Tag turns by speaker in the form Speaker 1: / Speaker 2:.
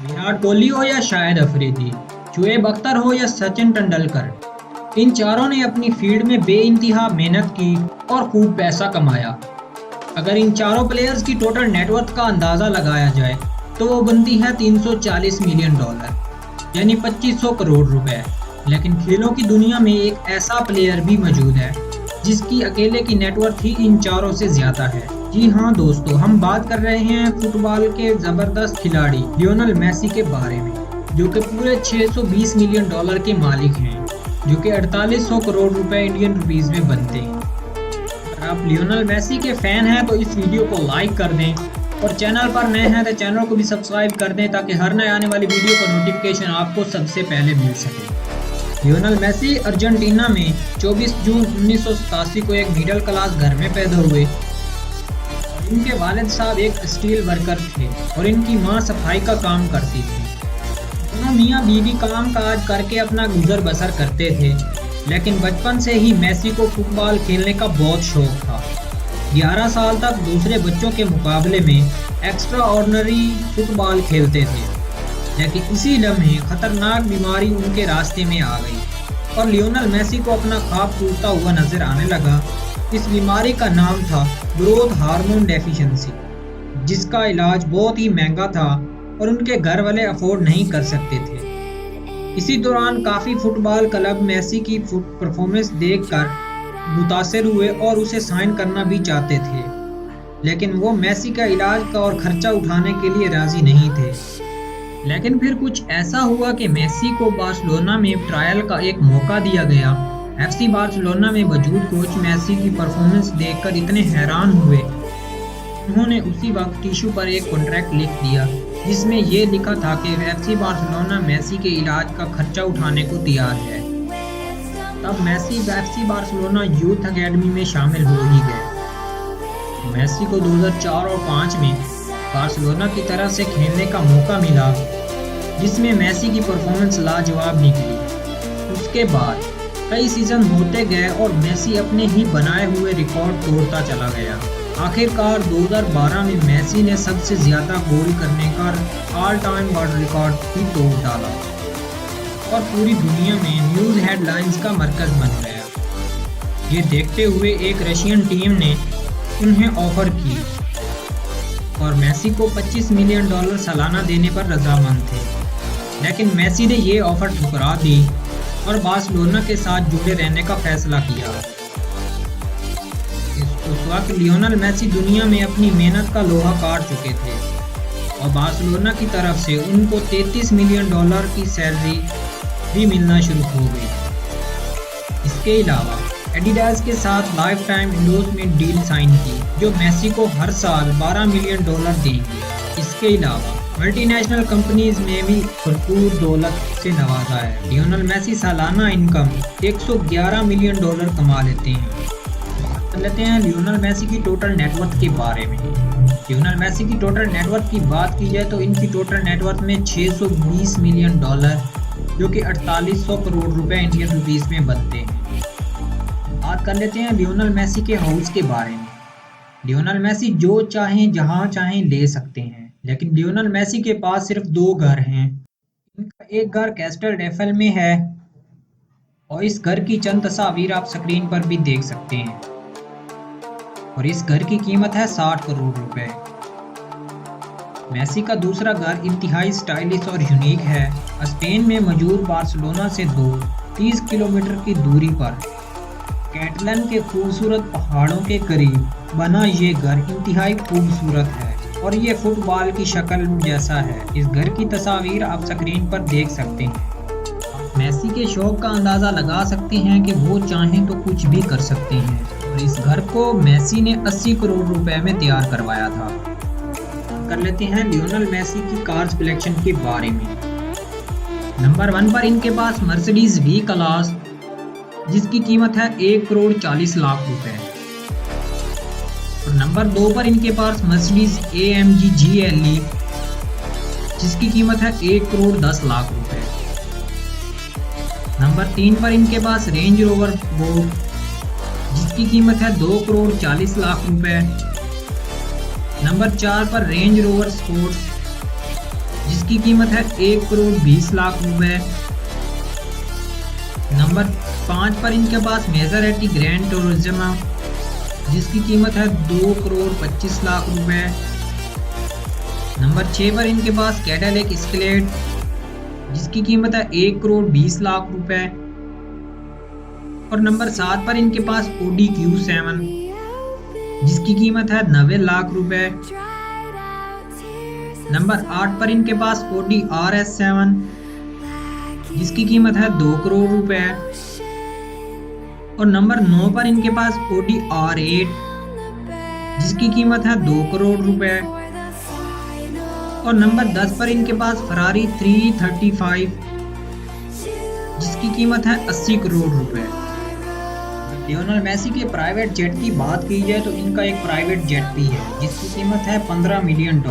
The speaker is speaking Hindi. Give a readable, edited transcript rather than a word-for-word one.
Speaker 1: विराट कोहली हो या शाहिद अफरीदी, शुएब अख्तर हो या सचिन तेंदुलकर, इन चारों ने अपनी फील्ड में बेइंतहा मेहनत की और खूब पैसा कमाया। अगर इन चारों प्लेयर्स की टोटल नेटवर्थ का अंदाजा लगाया जाए तो वो बनती है 340 मिलियन डॉलर यानी 2500 करोड़ रुपए। लेकिन खेलों की दुनिया में एक ऐसा प्लेयर भी मौजूद है जिसकी अकेले की नेटवर्थ ही इन चारों से ज्यादा है। जी हाँ दोस्तों, हम बात कर रहे हैं फुटबॉल के जबरदस्त खिलाड़ी लियोनेल मेसी के बारे में, जो कि पूरे 620 मिलियन डॉलर के मालिक हैं, जो कि 4800 करोड़ रुपए इंडियन रुपीस में बनते हैं। अगर आप लियोनेल मेसी के फैन हैं तो इस वीडियो को लाइक कर दें और चैनल पर नए हैं तो चैनल को भी सब्सक्राइब कर दें ताकि हर नए आने वाली वीडियो का नोटिफिकेशन आपको सबसे पहले मिल सके। लियोनेल मेसी अर्जेंटीना में 24 जून 1987 को एक मिडिल क्लास घर में पैदा हुए। इनके वालिद साहब एक स्टील वर्कर थे और इनकी मां सफाई का काम करती थी। दोनों मियाँ बीवी काम काज करके अपना गुजर बसर करते थे, लेकिन बचपन से ही मेसी को फुटबॉल खेलने का बहुत शौक था। 11 साल तक दूसरे बच्चों के मुकाबले में एक्स्ट्रा ऑर्डिनरी फुटबॉल खेलते थे, लेकिन इसी लम्हे खतरनाक बीमारी उनके रास्ते में आ गई और लियोनेल मेसी को अपना ख्वाब टूटता हुआ नजर आने लगा। इस बीमारी का नाम था ग्रोथ हार्मोन डेफिशिएंसी, जिसका इलाज बहुत ही महंगा था और उनके घर वाले अफोर्ड नहीं कर सकते थे। इसी दौरान काफ़ी फुटबॉल क्लब मेसी की परफॉर्मेंस देखकर मुतासिर हुए और उसे साइन करना भी चाहते थे, लेकिन वो मेसी का इलाज का और खर्चा उठाने के लिए राजी नहीं थे। लेकिन फिर कुछ ऐसा हुआ कि मेसी को बार्सिलोना में ट्रायल का एक मौका दिया गया। एफसी बार्सिलोना में मौजूद कोच मेसी की परफॉर्मेंस देखकर इतने हैरान हुए, उन्होंने उसी वक्त टिश्यू पर एक कॉन्ट्रैक्ट लिख दिया जिसमें ये लिखा था कि एफसी बार्सिलोना मेसी के इलाज का खर्चा उठाने को तैयार है। तब Messi FC Barcelona youth academy में शामिल हो ही गए। मेसी को 2004 और 5 में बार्सिलोना की तरफ से खेलने का मौका मिला, जिसमें मेसी की परफॉर्मेंस लाजवाब निकली। उसके बाद कई सीजन होते गए और मेसी अपने ही बनाए हुए रिकॉर्ड तोड़ता चला गया। आखिरकार 2012 में मेसी ने सबसे ज्यादा गोल करने का ऑल टाइम वर्ल्ड रिकॉर्ड ही तोड़ डाला और पूरी दुनिया में न्यूज हेडलाइंस का मरकज बन गया। ये देखते हुए एक रशियन टीम ने उन्हें ऑफर की और मेसी को 25 मिलियन डॉलर सालाना देने पर रजामंद थे, लेकिन मेसी ने ये ऑफर ठुकरा दी और बार्सिलोना के साथ जुड़े रहने का फैसला किया। उस वक्त लियोनेल मेसी दुनिया में अपनी मेहनत का लोहा काट चुके थे और बार्सिलोना की तरफ से उनको 33 मिलियन डॉलर की सैलरी भी मिलना शुरू हो गई। इसके अलावा एडिडास के साथ lifetime endorsement deal sign की, जो मेसी को हर साल 12 मिलियन डॉलर देंगे। इसके अलावा मल्टीनेशनल कंपनीज में भी भरपूर दौलत से नवाजा है। लियोनेल मेसी सालाना इनकम 111 मिलियन डॉलर कमा लेते हैं। बात कर लेते हैं लियोनेल मेसी की टोटल नेटवर्थ के बारे में। लियोनेल मेसी की टोटल नेटवर्थ की बात की जाए तो इनकी टोटल नेटवर्थ में 620 मिलियन डॉलर, जो कि 4800 करोड़ रुपए इंडियन रुपीस में बनते हैं। बात कर लेते हैं लियोनेल मेसी के हाउस के बारे में। लियोनेल मेसी जो चाहें जहां चाहें ले सकते हैं, लेकिन लियोनेल मेसी के पास सिर्फ 2 घर हैं। इनका एक घर कैस्टल डेफल में है और इस घर की चंद तस्वीर आप स्क्रीन पर भी देख सकते हैं और इस घर की कीमत है 60 करोड़ रुपए। मेसी का दूसरा घर इंतहाई स्टाइलिश और यूनिक है। स्पेन में मौजूद बार्सिलोना से 30 किलोमीटर की दूरी पर कैटलन के खूबसूरत पहाड़ों के करीब बना ये घर इंतहाई खूबसूरत है और ये फुटबॉल की शक्ल जैसा है। इस घर की तस्वीर आप स्क्रीन पर देख सकते हैं। आप मेसी के शौक का अंदाज़ा लगा सकते हैं कि वो चाहें तो कुछ भी कर सकते हैं और इस घर को मेसी ने 80 करोड़ रुपए में तैयार करवाया था। कर लेते हैं लियोनेल मेसी की कार्स कलेक्शन के बारे में। नंबर 1 पर इनके पास मर्सिडीज वी क्लास, जिसकी कीमत है 1 करोड़ 40 लाख रुपए। और नंबर 2 पर इनके पास मर्सिडीज AMG GLE, जिसकी कीमत है 1 करोड़ 10 लाख रुपए। नंबर 3 पर इनके पास रेंज रोवर वोग, जिसकी कीमत है 2 करोड़ 40 लाख रुपए। नंबर 4 पर रेंज रोवर स्पोर्ट्स, जिसकी जिसकी कीमत है 1 करोड़ 20 लाख रुपए। नंबर 5 पर इनके पास मेजोरिटी ग्रैंड टूरिज्म जिसकी कीमत है 2 करोड़ 25 लाख रुपए। नंबर 6 पर इनके पास कैडिलैक एस्केलेड जिसकी कीमत है 1 करोड़ 20 लाख रुपए। और नंबर 7 पर इनके पास Audi Q7 जिसकी कीमत है 90 लाख रुपए। नंबर 8 पर इनके पास Audi RS7 जिसकी कीमत है 2 करोड़ रुपए। और नंबर 9 पर इनके पास Audi R8 जिसकी कीमत है 2 करोड़ रुपए। और नंबर 10 पर इनके पास Ferrari 335 जिसकी कीमत है 80 करोड़ रुपए। लियोनेल मेसी के प्राइवेट जेट की बात की जाए तो इनका एक प्राइवेट जेट भी है जिसकी कीमत है $15 मिलियन।